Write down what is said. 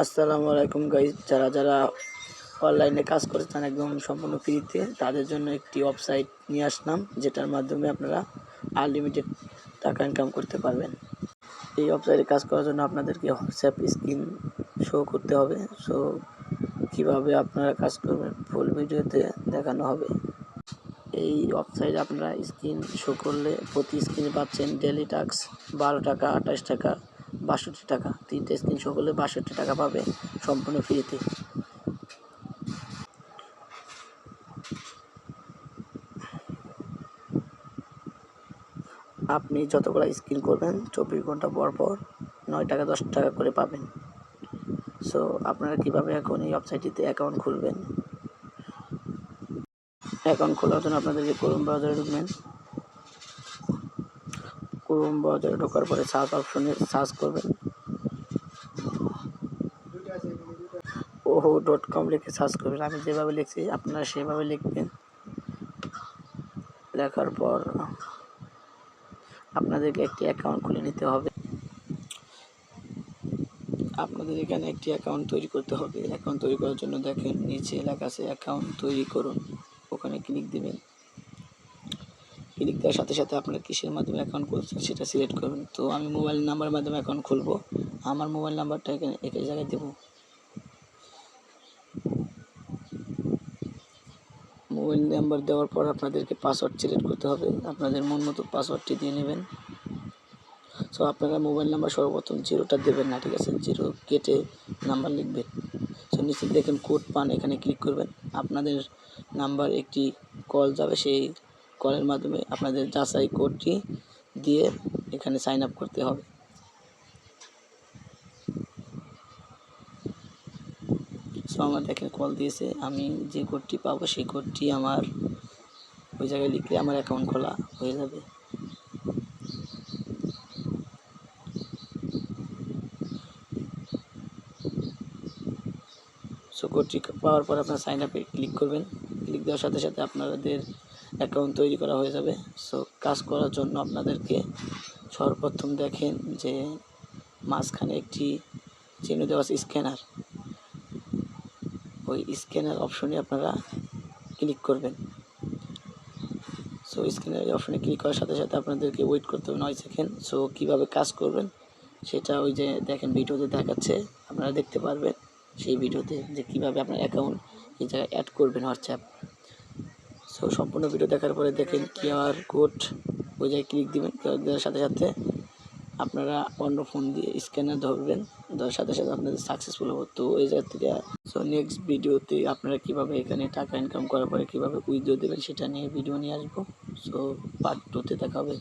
আসসালামু আলাইকুম গাইস, যারা অনলাইনে কাজ করতে চান একদম সম্পূর্ণ ফ্রিতে, তাদের জন্য একটি ওয়েবসাইট নিয়ে আসলাম, যেটার মাধ্যমে আপনারা আনলিমিটেড টাকা ইনকাম করতে পারবেন। এই ওয়েবসাইটে কাজ করার জন্য আপনাদেরকে হোয়াটসঅ্যাপ স্ক্রিন শো করতে হবে। সো কীভাবে আপনারা কাজ করবেন ফুল ভিডিওতে দেখানো হবে। এই ওয়েবসাইটে আপনারা স্ক্রিন শো করলে প্রতি স্ক্রিনে পাচ্ছেন ডেলি টাস্ক 12 টাকা, 28 টাকা, 62 টাকা। 3টে স্ক্রিন শো করলে 62 টাকা পাবে সম্পূর্ণ ফ্রিতে। আপনি যতগুলো স্ক্রিন করবেন 24 ঘন্টা পর পর 9 টাকা 10 টাকা করে পাবেন। সো আপনারা কীভাবে এখন এই ওয়েবসাইটটিতে অ্যাকাউন্ট খুলবেন। অ্যাকাউন্ট খোলার জন্য আপনাদেরকে ক্রোম ব্রাউজারে ঢুকবেন। ক্রোম ব্রাউজারে ঢোকার পরে সার্চ অপশনে সার্চ করবেন oho.com লিখে সার্চ করবেন। আমি যেভাবে লিখছি আপনারা সেভাবে লিখবেন। লেখার পর আপনাদেরকে একটি অ্যাকাউন্ট খুলে নিতে হবে। আপনাদের এখানে একটি অ্যাকাউন্ট তৈরি করতে হবে। অ্যাকাউন্ট তৈরি করার জন্য দেখেন নিচে লেখা আছে অ্যাকাউন্ট তৈরি করুন, ওখানে ক্লিক দিবেন। ক্লিক দেওয়ার সাথে সাথে আপনারা কিসের মাধ্যমে অ্যাকাউন্ট খুলছেন সেটা সিলেক্ট করবেন। তো আমি মোবাইল নাম্বারের মাধ্যমে অ্যাকাউন্ট খুলব। আমার মোবাইল নাম্বারটা এখানে একই জায়গায় দেব। মোবাইল নাম্বার দেওয়ার পর আপনাদেরকে পাসওয়ার্ড সিলেক্ট করতে হবে। আপনাদের মন মতো পাসওয়ার্ডটি দিয়ে নেবেন। সো আপনারা মোবাইল নাম্বার সর্বপ্রথম 0টা দেবেন না, ঠিক আছে? 0 কেটে নাম্বার লিখবেন। সো নিচে দেখেন কোড পান, এখানে ক্লিক করবেন। আপনাদের নাম্বার একটি কল যাবে, সেই কলের মাধ্যমে আপনাদের যাচাই কোডটি দিয়ে এখানে সাইন আপ করতে হবে। সো আমার দেখেন কল দিয়েছে, আমি যে কোডটি পাবো সেই কোডটি আমার ওই জায়গায় লিখলে আমার অ্যাকাউন্ট খোলা হয়ে যাবে। সো কোডটি পাওয়ার পর আপনার সাইন আপে ক্লিক করবেন। ক্লিক দেওয়ার সাথে সাথে আপনাদের অ্যাকাউন্ট তৈরি করা হয়ে যাবে। সো কাজ করার জন্য আপনাদেরকে সর্বপ্রথম দেখেন যে মাঝখানে একটি চিহ্ন দেওয়া আছে স্ক্যানার, ওই স্ক্যানার অপশনে আপনারা ক্লিক করবেন। সো স্ক্যানার অপশনে ক্লিক করার সাথে সাথে আপনাদেরকে ওয়েট করতে হবে 9 সেকেন্ড। সো কীভাবে কাজ করবেন সেটা ওই যে দেখেন ভিডিওতে দেখাচ্ছে, আপনারা দেখতে পারবেন সেই ভিডিওতে যে কীভাবে আপনার অ্যাকাউন্ট এই জায়গায় অ্যাড করবেন হোয়াটসঅ্যাপ। সো সম্পূর্ণ ভিডিও দেখার পরে দেখেন কিউআর কোড, ওই জায়গায় ক্লিক দিবেন। ক্লিক দেওয়ার সাথে সাথে আপনারা অন্য ফোন দিয়ে স্ক্যানার ধরবেন, ধরার সাথে সাথে আপনাদের সাকসেসফুল হবে। তো এই জায়গা থেকে সো নেক্সট ভিডিওতে আপনারা কীভাবে এখানে টাকা ইনকাম করার পরে কীভাবে উইথড্র দেবেন সেটা নিয়ে ভিডিও নিয়ে আসবো। সো পার্ট 2তে দেখা হবে।